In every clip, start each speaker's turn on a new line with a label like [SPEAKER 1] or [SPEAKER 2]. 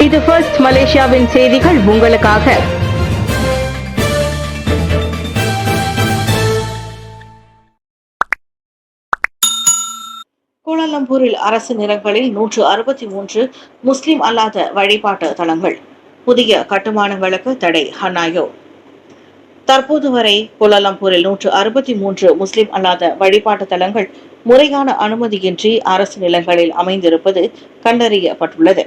[SPEAKER 1] இது ஃபர்ஸ்ட் மலேசியாவின் செய்திகள் உங்களுக்காக. கோலாலம்பூரில் அரசு நிலங்களில் 163 முஸ்லிம் அல்லாத வழிபாட்டு தலங்கள். புதிய கட்டுமானங்களுக்கு தடை. ஹன்னாயோ. தற்போது வரை கோலாலம்பூரில் 163 முஸ்லிம் அல்லாத வழிபாட்டு தலங்கள் முறையான அனுமதியின்றி அரசு நிலங்களில் அமைந்திருப்பது கண்டறியப்பட்டுள்ளது.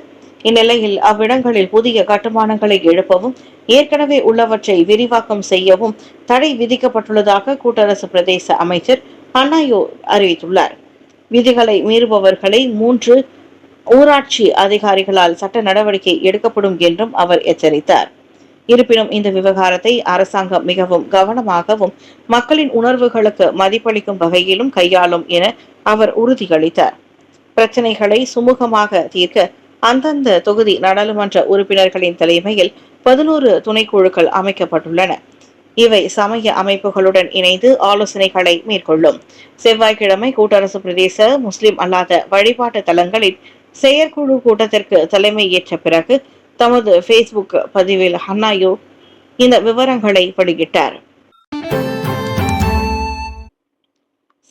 [SPEAKER 1] இந்நிலையில் அவ்விடங்களில் புதிய கட்டுமானங்களை எழுப்பவும் ஏற்கனவே உள்ளவற்றை விரிவாக்கம் செய்யவும் தடை விதிக்கப்பட்டுள்ளதாக கூட்டரசு பிரதேச அமைச்சர் ஹன்னாயோ அறிவித்துள்ளார். விதிகளை மீறுபவர்களை 3 ஊராட்சி அதிகாரிகளால் சட்ட நடவடிக்கை எடுக்கப்படும் என்றும் அவர் எச்சரித்தார். இருப்பினும் இந்த விவகாரத்தை அரசாங்கம் மிகவும் கவனமாகவும் மக்களின் உணர்வுகளுக்கு மதிப்பளிக்கும் வகையிலும் கையாளும் என அவர் உறுதியளித்தார். பிரச்சனைகளை சுமூகமாக தீர்க்க அந்தந்த தொகுதி நாடாளுமன்ற உறுப்பினர்களின் தலைமையில் 11 துணைக்குழுக்கள் அமைக்கப்பட்டுள்ளன. இவை சமய அமைப்புகளுடன் இணைந்து ஆலோசனைகளை மேற்கொள்ளும். செவ்வாய்க்கிழமை கூட்டரசு பிரதேச முஸ்லிம் அல்லாத வழிபாட்டு தலங்களின் செயற்குழு கூட்டத்திற்கு தலைமை ஏற்ற பிறகு தமது ஃபேஸ்புக் பதிவில் ஹன்னாயோ இந்த விவரங்களை வெளியிட்டார்.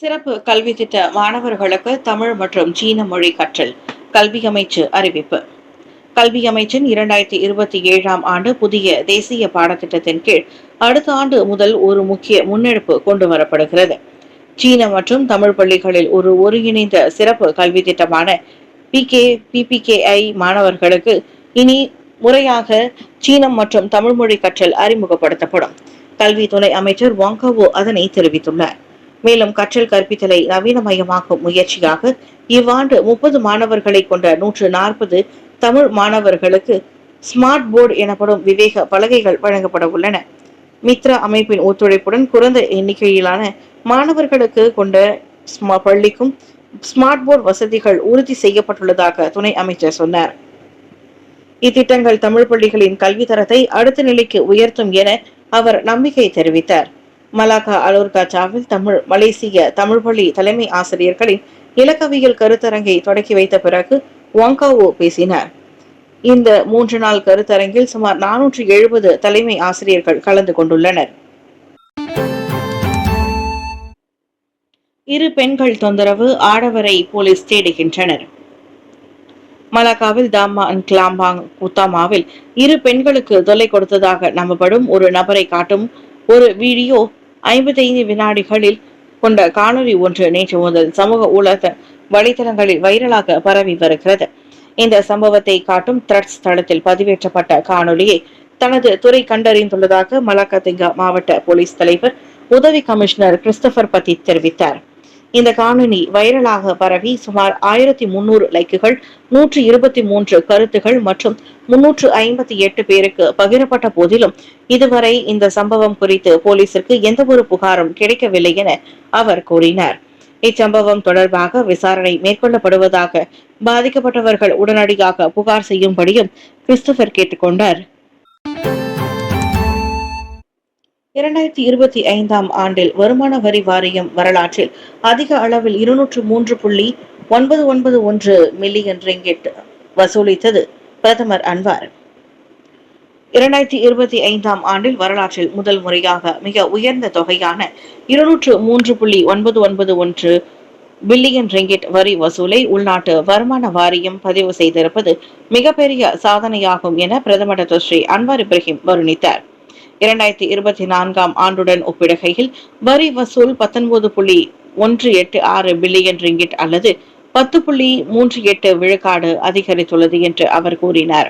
[SPEAKER 1] சிறப்பு கல்வி திட்ட மாணவர்களுக்கு தமிழ் மற்றும் சீன மொழி கற்றல். கல்வி அமைச்சு அறிவிப்பு. கல்வி அமைச்சின் 2027ஆம் ஆண்டு புதிய தேசிய பாடத்திட்டத்தின் கீழ் அடுத்த ஆண்டு முதல் ஒரு முக்கிய முன்னெடுப்பு கொண்டு வரப்படுகிறது. சீன மற்றும் தமிழ் பள்ளிகளில் ஒரு ஒருங்கிணைந்த சிறப்பு கல்வி திட்டமான PPKI மாணவர்களுக்கு இனி முறையாக சீனம் மற்றும் தமிழ் மொழி கற்றல் அறிமுகப்படுத்தப்படும். கல்வி துணை அமைச்சர் வாங்காவோ அதனை தெரிவித்துள்ளார். மேலும் கற்றல் கற்பித்தலை நவீனமயமாக்கும் முயற்சியாக இவ்வாண்டு 30 மாணவர்களை கொண்ட 140 தமிழ் மாணவர்களுக்கு ஸ்மார்ட் போர்டு எனப்படும் விவேக பலகைகள் வழங்கப்பட உள்ளன. மித்ரா அமைப்பின் ஒத்துழைப்புடன் குறைந்த எண்ணிக்கையிலான மாணவர்களுக்கு கொண்ட பள்ளிக்கும் ஸ்மார்ட் போர்டு வசதிகள் உறுதி செய்யப்பட்டுள்ளதாக துணை அமைச்சர் சொன்னார். இத்திட்டங்கள் தமிழ் பள்ளிகளின் கல்வி தரத்தை அடுத்த நிலைக்கு உயர்த்தும் என அவர் நம்பிக்கை தெரிவித்தார். மலாக்கா அலோர்காச்சாவில் மலேசிய தமிழ் பள்ளி தலைமை ஆசிரியர்களின் இலக்கவியல் கருத்தரங்கை தொடக்கி வைத்த பிறகு வாங்காவோ பேசினார். இந்த 3 நாள் கருத்தரங்கில் சுமார் 470 தலைமை ஆசிரியர்கள் கலந்து கொண்டுள்ளனர். இரு பெண்கள் தொந்தரவு, ஆடவரை போலீஸ் தேடுகின்றனர். மலாக்காவில் தாமான் கிளாம்பாங் குத்தாமாவில் 2 பெண்களுக்கு தொல்லை கொடுத்ததாக நம்பப்படும் ஒரு நபரை காட்டும் ஒரு வீடியோ 55 வினாடிகளில் கொண்ட காணொலி ஒன்று நேற்று முதல் சமூக ஊடக வலைதளங்களில் வைரலாக பரவி வருகிறது. இந்த சம்பவத்தை காட்டும் த்ரெட்ஸ் தளத்தில் பதிவேற்றப்பட்ட காணொலியை தனது துறை கண்டறிந்துள்ளதாக மலாக்கா மாவட்ட போலீஸ் தலைவர் உதவி கமிஷனர் கிறிஸ்டபர் பத்தி தெரிவித்தார். இந்த காணொலி வைரலாக பரவி சுமார் 1300 லைக்குகள், 123 கருத்துகள் மற்றும் 358 பேருக்கு பகிரப்பட்ட போதிலும் இதுவரை இந்த சம்பவம் குறித்து போலீசிற்கு எந்த ஒரு புகாரும் கிடைக்கவில்லை என அவர் கூறினார். இச்சம்பவம் தொடர்பாக விசாரணை மேற்கொள்ளப்படுவதாக பாதிக்கப்பட்டவர்கள் உடனடியாக புகார் செய்யும்படியும் கிறிஸ்டபர் கேட்டுக்கொண்டார். 2025ஆம் ஆண்டில் வருமான வரி வாரியம் வரலாற்றில் அதிக அளவில் 203.991 மில்லியன் ரிங்கிட் வசூலித்தது. பிரதமர் அன்வார். 2025ஆம் ஆண்டில் வரலாற்றில் முதல் முறையாக மிக உயர்ந்த தொகையான 203.991 பில்லியன் ரிங்கிட் வரி வசூலை உள்நாட்டு வருமான வாரியம் பதிவு செய்திருப்பது மிகப்பெரிய சாதனையாகும் என பிரதமர் டாக்டர் ஸ்ரீ அன்வார் இப்ராஹிம் வருணித்தார். 2024ஆம் ஆண்டுடன் ஒப்பிடுகையில் வரி வசூல் 19.186 பில்லியன் ரிங்கிட் அல்லது 10.38 விழுக்காடு அதிகரித்துள்ளது என்று அவர் கூறினார்.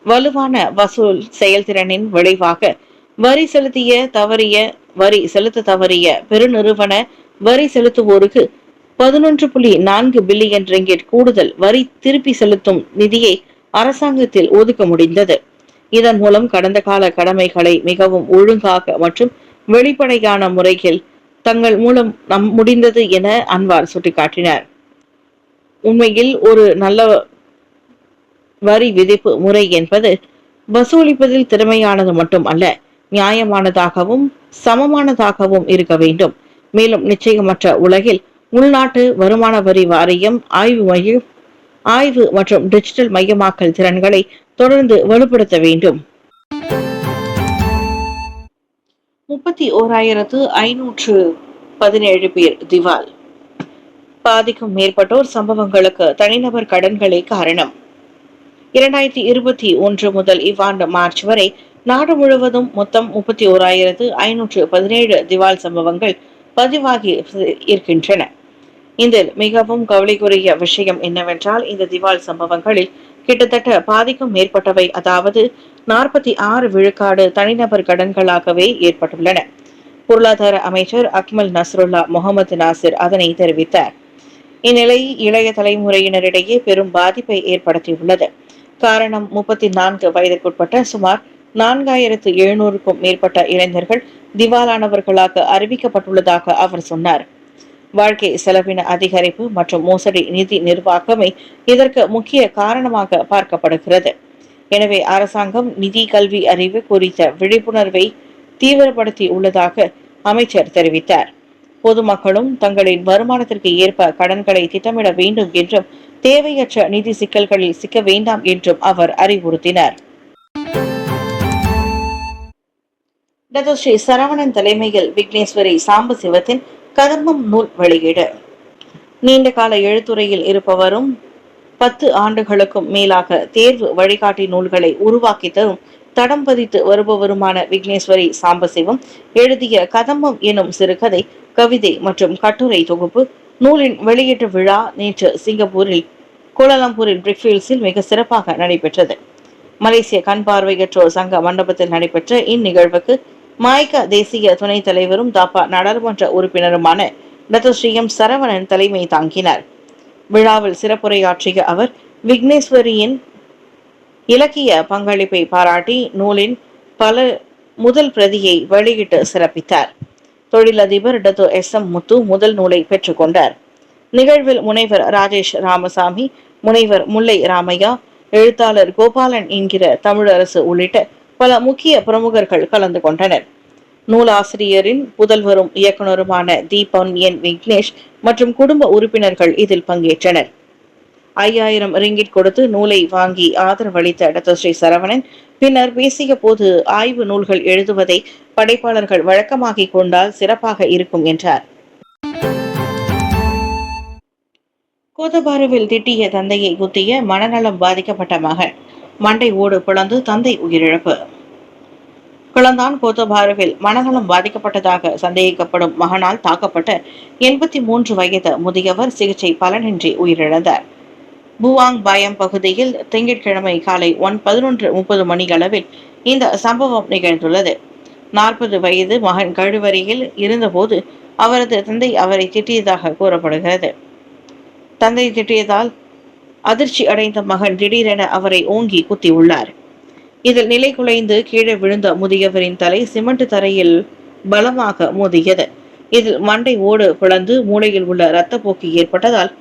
[SPEAKER 1] வலுவான வசூல் செயல்திறனின் விளைவாக வரி செலுத்த தவறிய பெருநிறுவன வரி செலுத்துவோருக்கு 11.4 பில்லியன் ரிங்கிட் கூடுதல் வரி திருப்பி செலுத்தும் நிதியை அரசாங்கத்தில் ஒதுக்க முடிந்தது. இதன் மூலம் கடந்த கால கடமைகளை மிகவும் ஒழுங்காக மற்றும் வெளிப்படையான முறையில் தங்கள் மூலம் முடிந்தது என அன்வார் சுட்டிக்காட்டினார். உண்மையில் ஒரு நல்ல வரி விதிப்பு முறை என்பது வசூலிப்பதில் திறமையானது மட்டும் அல்ல, நியாயமானதாகவும் சமமானதாகவும் இருக்க வேண்டும். மேலும் நிச்சயமற்ற உலகில் உள்நாட்டு வருமான வரி வாரியம் ஆய்வு மையம் ஆய்வு மற்றும் டிஜிட்டல் மையமாக்கல் திறன்களை தொடர்ந்து வலுப்படுத்த வேண்டும். 31,517 பேர் திவால். பாதிக்கும் மேற்பட்டோர் சம்பவங்களுக்கு தனிநபர் கடன்களே காரணம். 2021 முதல் இவ்வாண்டு மார்ச் வரை நாடு முழுவதும் மொத்தம் 31,517 திவால் சம்பவங்கள் பதிவாகி இருக்கின்றன. இதில் மிகவும் கவலைக்குரிய விஷயம் என்னவென்றால், இந்த திவால் சம்பவங்களில் கிட்டத்தட்ட பாதிக்கும் மேற்பட்டவை, அதாவது 46 விழுக்காடு தனிநபர் கடன்களாகவே ஏற்பட்டுள்ளன. பொருளாதார அமைச்சர் அக்மல் நஸ்ருல்லா முகமது நாசிர் அதனை தெரிவித்தார். இந்நிலை இளைய தலைமுறையினரிடையே பெரும் பாதிப்பை ஏற்படுத்தியுள்ளது. காரணம், 34 வயதிற்குட்பட்ட சுமார் 4,700க்கும் மேற்பட்ட இளைஞர்கள் திவாலானவர்களாக அறிவிக்கப்பட்டுள்ளதாக அவர் சொன்னார். வாழ்க்கை செலவின அதிகரிப்பு மற்றும் மோசடி நிதி நிர்வாகமே இதற்கு முக்கிய காரணமாக பார்க்கப்படுகிறது. எனவே அரசாங்கம் நிதி கல்வி அறிவு குறித்த விழிப்புணர்வை தீவிரப்படுத்தி உள்ளதாக அமைச்சர் தெரிவித்தார். பொதுமக்களும் தங்களின் வருமானத்திற்கு ஏற்ப கடன்களை திட்டமிட வேண்டும் என்றும் தேவையற்ற நிதி சிக்கல்களில் சிக்க வேண்டாம் என்றும் அவர் அறிவுறுத்தினார். டாக்டர் ஸ்ரீ சரவணன் தலைமையில் விக்னேஸ்வரி சாம்பசிவத்தின் கதம்பம் நூல் வெளியீடு. நீண்ட கால எழுத்துறையில் இருப்பவரும் 10 ஆண்டுகளுக்கும் மேலாக தேர்வு வழிகாட்டி நூல்களை உருவாக்கி தரும் தடம் பதித்து வருபவருமான விக்னேஸ்வரி சாம்பசிவம் எழுதிய கதம்பம் எனும் சிறுகதை, கவிதை மற்றும் கட்டுரை தொகுப்பு நூலின் வெளியீட்டு விழா நேற்று சிங்கப்பூரில் கோலாலம்பூரின் பிரிக்ஃபீல்ட்ஸில் மிக சிறப்பாக நடைபெற்றது. மலேசிய கண் பார்வையற்றோர் சங்க மண்டபத்தில் நடைபெற்ற இந்நிகழ்வுக்கு மாய்கா தேசிய துணைத் தலைவரும் தாப்பா நாடாளுமன்ற உறுப்பினருமான டாக்டர் ஸ்ரீ எம் சரவணன் தலைமை தாங்கினார். விழாவில் சிறப்புரையாற்றிய அவர் விக்னேஸ்வரியின் இலக்கிய பங்களிப்பை பாராட்டி நூலின் முதல் பிரதியை வெளியிட்டு சிறப்பித்தார். தொழிலதிபர் டாக்டர் எஸ்.எம். முத்து முதல் நூலை பெற்றுக் கொண்டார். நிகழ்வில் முனைவர் ராஜேஷ் ராமசாமி, முனைவர் முல்லை ராமையா, எழுத்தாளர் கோபாலன் என்கிற தமிழரசு உள்ளிட்ட பல முக்கிய பிரமுகர்கள் கலந்து கொண்டனர். நூலாசிரியரின் புதல்வரும் இயக்குநருமான தீபன் என் விக்னேஷ் மற்றும் குடும்ப உறுப்பினர்கள் இதில் பங்கேற்றனர். 5,000 ரிங்கிட் கொடுத்து நூலை வாங்கி ஆதரவளித்த டாக்டர் ஸ்ரீ சரவணன் பின்னர் பேசிய போது, ஆய்வு நூல்கள் எழுதுவதை படைப்பாளர்கள் வழக்கமாகிக் கொண்டால் சிறப்பாக இருக்கும் என்றார். கோத்தபாருவில் திட்டிய தந்தையை குத்திய மனநலம் பாதிக்கப்பட்ட மகன், மண்டை ஓடு பிளந்து தந்தை உயிரிழப்பு. கிளந்தான் கோத்தபாருவில் மனநலம் பாதிக்கப்பட்டதாக சந்தேகிக்கப்படும் மகனால் தாக்கப்பட்ட 83 வயது முதியவர் சிகிச்சை பலனின்றி உயிரிழந்தார். புவாங் பயம் பகுதியில் திங்கட்கிழமை காலை 11:30 மணியளவில் இந்த சம்பவம் நிகழ்ந்துள்ளது. 40 வயது மகன் கழிவறையில் இருந்தபோது அவரது தந்தை அவரை திட்டியதாக கூறப்படுகிறது. தந்தை திட்டியதால் அதிர்ச்சி அடைந்த மகன் திடீரென அவரை ஓங்கி குத்தியுள்ளார். இதில் நிலை குலைந்து கீழே விழுந்த முதியவரின் தலை சிமெண்ட் தரையில் பலமாக மோதியது. இதில் மண்டை ஓடு பிளந்து மூளையில் உள்ள இரத்தப்போக்கு ஏற்பட்டதால்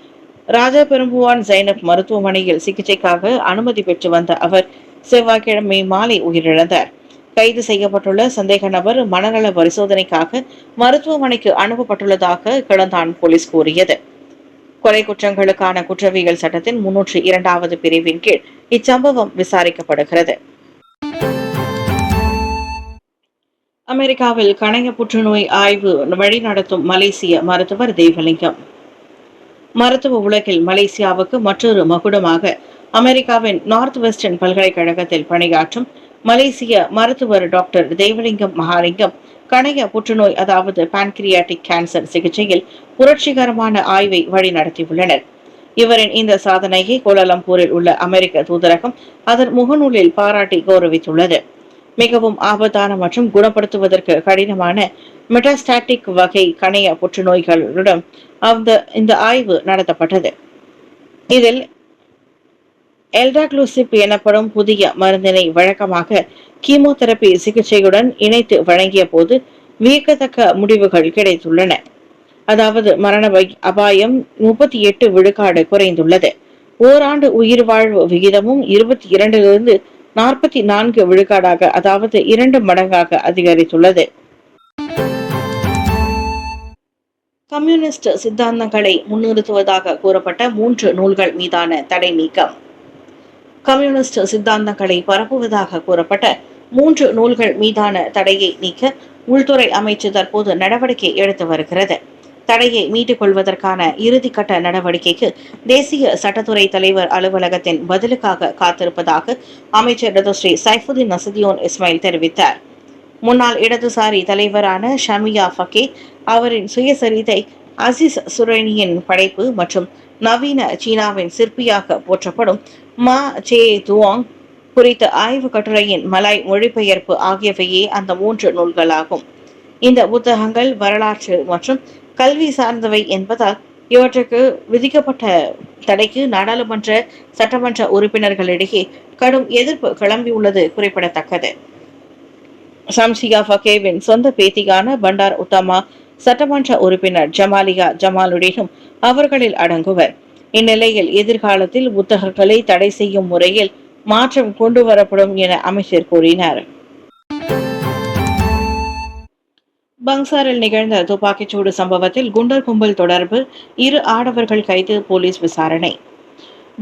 [SPEAKER 1] ராஜாபெரும்புவான் ஜைனப் மருத்துவமனையில் சிகிச்சைக்காக அனுமதி பெற்று வந்த அவர் செவ்வாய்க்கிழமை மாலை உயிரிழந்தார். கைது செய்யப்பட்டுள்ள சந்தேக நபர் மனநல பரிசோதனைக்காக மருத்துவமனைக்கு அனுப்பப்பட்டுள்ளதாக கிளந்தான் போலீஸ் கூறியது. கொலை குற்றங்களுக்கான குற்றவியல் சட்டத்தின் 302வது பிரிவின் கீழ் இச்சம்பவம் விசாரிக்கப்படுகிறது. அமெரிக்காவில் கணைய புற்றுநோய் ஆய்வு வழிநடத்தும் மலேசிய மருத்துவர் தேவலிங்கம். மருத்துவ உலகில் மலேசியாவுக்கு மற்றொரு மகுடமாக அமெரிக்காவின் நார்த் வெஸ்டர்ன் பல்கலைக்கழகத்தில் பணியாற்றும் மலேசிய மருத்துவர் டாக்டர் தேவலிங்கம் மகாலிங்கம் கணைய புற்றுநோய், அதாவது பான்கிரியாட்டிக் கேன்சர் சிகிச்சையில் புரட்சிகரமான ஆய்வை வழிநடத்தியுள்ளனர். இவரின் இந்த சாதனையை கோலாலம்பூரில் உள்ள அமெரிக்க தூதரகம் அதன் முகநூலில் பாராட்டி கௌரவித்துள்ளது. மிகவும் ஆபத்தான மற்றும் குணப்படுத்துவதற்கு கடினமான மெட்டாஸ்டாட்டிக் வகை கணைய புற்றுநோய்களுடன் இந்த ஆய்வு நடத்தப்பட்டது. இதில் எல்டாக்ளூசிப் எனப்படும் புதிய மருந்தினை வழக்கமாக கீமோதெரபி சிகிச்சையுடன் இணைத்து வழங்கிய போது வியக்கத்தக்க முடிவுகள் கிடைத்துள்ளன. அதாவது மரண அபாயம் 38 விழுக்காடு குறைந்துள்ளது. ஓராண்டு உயிர் வாழ்வு விகிதமும் 22 44 விழுக்காடாக, அதாவது 2 மடங்காக அதிகரித்துள்ளது. கம்யூனிஸ்ட் சித்தாந்தங்களை முன்னிறுத்துவதாக கூறப்பட்ட 3 நூல்கள் மீதான தடை நீக்கம். கம்யூனிஸ்ட் சித்தாந்தங்களை பரப்புவதாக கூறப்பட்ட 3 நூல்கள் மீதான தடையை நீக்க உள்துறை அமைச்சு தற்போது நடவடிக்கை எடுத்து வருகிறது. தடையை மீட்டுக் கொள்வதற்கான இறுதிக்கட்ட நடவடிக்கைக்கு தேசிய சட்டத்துறை தலைவர் அலுவலகத்தின் பதிலுக்காக காத்திருப்பதாக அமைச்சர் டதோஸ்ரீ சைஃபுதீன் நசதியோன் இஸ்மாயில் தெரிவித்தார். முன்னாள் இடதுசாரி தலைவரான ஷமியா ஃபக்கே அவரின் சுயசரிதை அசிஸ் சுரேனியின் படைப்பு மற்றும் நவீன சீனாவின் சிற்பியாக போற்றப்படும் மா சே துவாங் குறித்த ஆய்வு கட்டுரையின் மலாய் மொழிபெயர்ப்பு ஆகியவையே அந்த 3 நூல்களாகும். இந்த புத்தகங்கள் வரலாற்று மற்றும் கல்வி சார்ந்தவை என்பதால் இவற்றுக்கு விதிக்கப்பட்ட தடைக்கு நாடாளுமன்ற சட்டமன்ற உறுப்பினர்களிடையே கடும் எதிர்ப்பு கிளம்பியுள்ளது குறிப்பிடத்தக்கது. ஷம்சியா ஃபக்கேவின் சொந்த பேத்தியான பண்டார் உத்தமா சட்டமன்ற உறுப்பினர் ஜமாலியா ஜமாலுடனும் அவர்களில் அடங்குவர். இந்நிலையில் எதிர்காலத்தில் புத்தகங்களை தடை செய்யும் முறையில் மாற்றம் கொண்டு வரப்படும் என அமைச்சர் கூறினார். பங்சாரில் நிகழ்ந்த துப்பாக்கிச்சூடு சம்பவத்தில் குண்டர் கும்பல் தொடர்பு 2 ஆடவர்கள் கைது, போலீஸ் விசாரணை.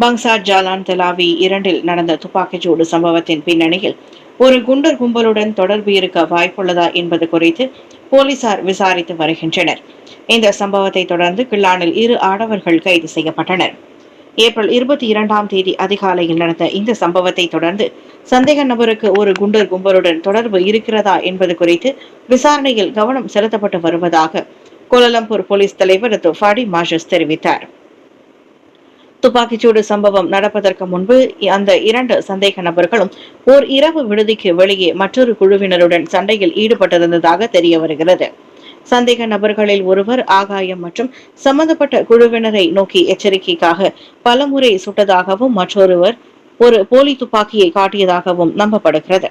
[SPEAKER 1] பங்சார் ஜாலான் தெலாவி 2இல் நடந்த துப்பாக்கிச்சூடு சம்பவத்தின் பின்னணியில் ஒரு குண்டர் கும்பலுடன் தொடர்பு இருக்க வாய்ப்புள்ளதா என்பது குறித்து போலீசார் விசாரித்து வருகின்றனர். இந்த சம்பவத்தை தொடர்ந்து கிள்ளானில் 2 ஆடவர்கள் கைது செய்யப்பட்டனர். ஏப்ரல் 22ஆம் தேதி அதிகாலையில் நடந்த இந்த சம்பவத்தை தொடர்ந்து சந்தேக நபருக்கு ஒரு குண்டர் கும்பலுடன் தொடர்பு இருக்கிறதா என்பது குறித்து விசாரணையில் கவனம் செலுத்தப்பட்டு வருவதாக கோலாலம்பூர் போலீஸ் தலைவர் ஃபாடி மாஷஸ் தெரிவித்தார். துப்பாக்கிச்சூடு சம்பவம் நடப்பதற்கு முன்பு அந்த 2 சந்தேக நபர்களும் ஓர் இரவு விடுதிக்கு வெளியே மற்றொரு குழுவினருடன் சண்டையில் ஈடுபட்டிருந்ததாக தெரிய வருகிறது. சந்தேக நபர்களில் ஒருவர் ஆகாயம் மற்றும் சம்பந்தப்பட்ட குழுவினரை நோக்கி எச்சரிக்கைக்காக பலமுறை சுட்டதாகவும் மற்றொருவர் ஒரு போலி துப்பாக்கியை காட்டியதாகவும் நம்பப்படுகிறது.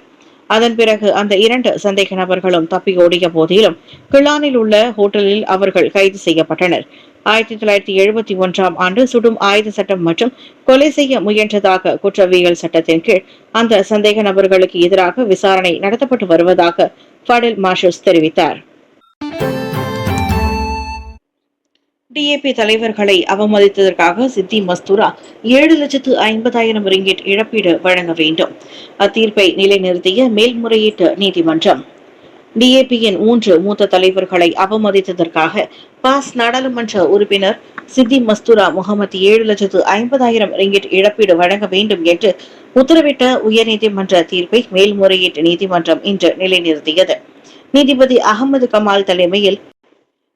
[SPEAKER 1] அதன் பிறகு அந்த 2 சந்தேக நபர்களும் தப்பியோடிய போதிலும் கிளானில் உள்ள ஹோட்டலில் அவர்கள் கைது செய்யப்பட்டனர். 1971ஆம் ஆண்டு சுடும் ஆயுத சட்டம் மற்றும் கொலை செய்ய முயன்றதாக குற்றவியல் சட்டத்தின் கீழ் அந்த சந்தேக நபர்களுக்கு எதிராக விசாரணை நடத்தப்பட்டு வருவதாக ஃபடில் மாஷஸ் தெரிவித்தார். டிஏபி தலைவர்களை அவமதித்ததற்காக சித்தி மஸ்தூரா 7,50,000 ரிங்கிட் இழப்பீடு வழங்க வேண்டும். அத்தீர்ப்பை நிலைநிறுத்திய மேல்முறையீட்டு நீதிமன்றம். டிஏபியின் 3 மூத்த தலைவர்களை அவமதித்ததற்காக பாஸ் நாடாளுமன்ற உறுப்பினர் சித்தி மஸ்தூரா முகமது 7,50,000 ரிங்கிட் இழப்பீடு வழங்க வேண்டும் என்று உத்தரவிட்ட உயர்நீதிமன்ற தீர்ப்பை மேல்முறையீட்டு நீதிமன்றம் இன்று நிலைநிறுத்தியது. நீதிபதி அகமது கமால் தலைமையில்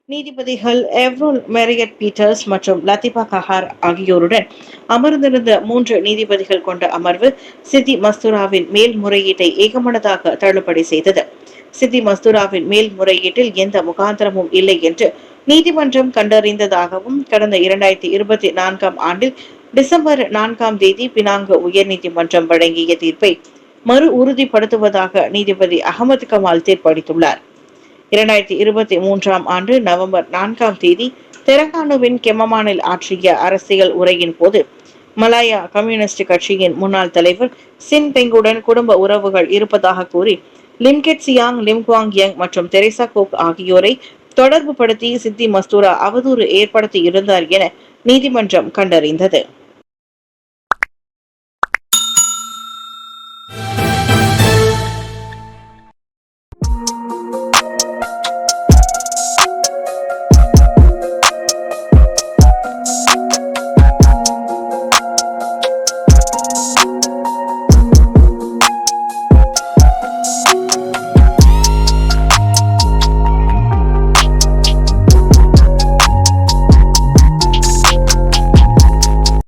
[SPEAKER 1] நீதிபதிகள் எவ்ரோல் மெரியட் பீட்டர்ஸ் மற்றும் லத்திபா கஹார் ஆகியோருடன் அமர்ந்திருந்த 3 நீதிபதிகள் கொண்ட அமர்வு சித்தி மஸ்தூராவின் மேல்முறையீட்டை ஏகமனதாக தள்ளுபடி செய்தது. சித்தி மஸ்தூராவின் மேல்முறையீட்டில் எந்த முகாந்திரமும் இல்லை என்று நீதிமன்றம் கண்டறிந்ததாகவும் கடந்த 2024ஆம் ஆண்டில் டிசம்பர் 4ஆம் தேதி பினாங்கு உயர்நீதிமன்றம் வழங்கிய தீர்ப்பை மறு உறுதிப்படுத்துவதாக நீதிபதி அகமது கமால் தீர்ப்பளித்துள்ளார். 2023ஆம் ஆண்டு நவம்பர் 4ஆம் தேதி தெலங்கானாவின் கெமமானில் ஆற்றிய அரசியல் உரையின் போது மலாயா கம்யூனிஸ்ட் கட்சியின் முன்னாள் தலைவர் சின் பெங்குடன் குடும்ப உறவுகள் இருப்பதாக கூறி லிம்கெட் சியாங், லிம் குவாங் யங் மற்றும் தெரேசா கோக் ஆகியோரை தொடர்பு படுத்தி சித்தி மஸ்தூரா அவதூறு ஏற்படுத்தி இருந்தார் என நீதிமன்றம் கண்டறிந்தது.